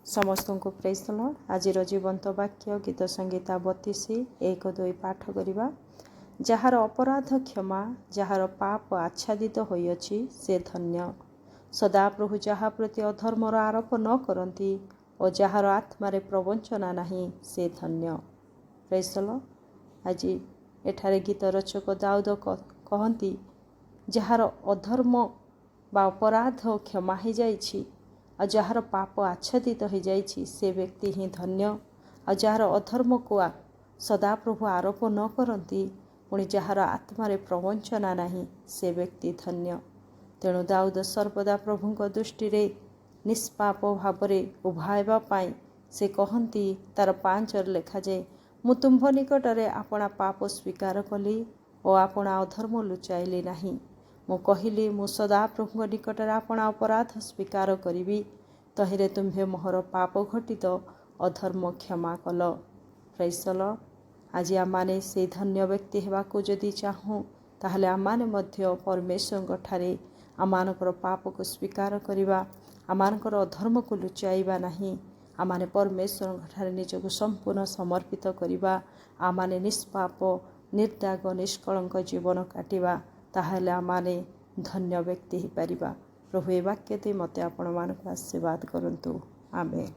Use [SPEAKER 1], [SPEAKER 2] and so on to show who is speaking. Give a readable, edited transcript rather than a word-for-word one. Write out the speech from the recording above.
[SPEAKER 1] समस्त को praise the Lord. आज जीवंत वाक्य गीत संगीता 32:1-2 पाठ करिबा। जହାର अपराध क्षमा, जହାର पाप आच्छादित होइअछि से धन्य। सदा प्रभु जहा प्रति अधर्मर आरोप न करती और जହାର आत्मारे प्रवंचना नहीं से धन्य। Praise the Lord. आज एठारे गीत रचक दाऊद कहती जହାର अधर्म बा अपराध क्षमा हो जाइछि और जार पाप आच्छादित हो जाइछि से व्यक्ति ही धन्य। और जार अधर्म को सदा प्रभु आरोप न करती पुणी जार आत्मारे प्रवंचना नहीं से व्यक्ति धन्य। तेणु दाऊद सर्वदा प्रभुंक दृष्टि निष्पाप भाव उभाइबा पाई से कहती तार 5 लेखा जाए मु तुम्भ निकटरे आपणा पाप स्वीकार कली और आपणा अधर्म लुचाइली नहीं। मु कहली मु सदा प्रभु निकटरे आपणा अपराध स्वीकार करी तहिरे तुम्भे मोहर पाप घटित अधर्म क्षमा कल। Praise the Lord. आज आमाने से धन्य व्यक्ति हेबाकु जदि चाहूँ ताहले आमाने मध्य परमेश्वर ठारे आमानकर पाप को स्वीकार करिबा, आमानकर अधर्म को लुचाइबा नहीं। आमाने परमेश्वर ठारे निजको संपूर्ण समर्पित करिबा, आमाने निष्पाप निर्दाग निष्कलंक जीवन काटिबा, ताहले आमाने धन्य व्यक्ति ही परिबा। प्रभु ए वाक्य दे मते आपण मानक आशीर्वाद करंतु। आमेन।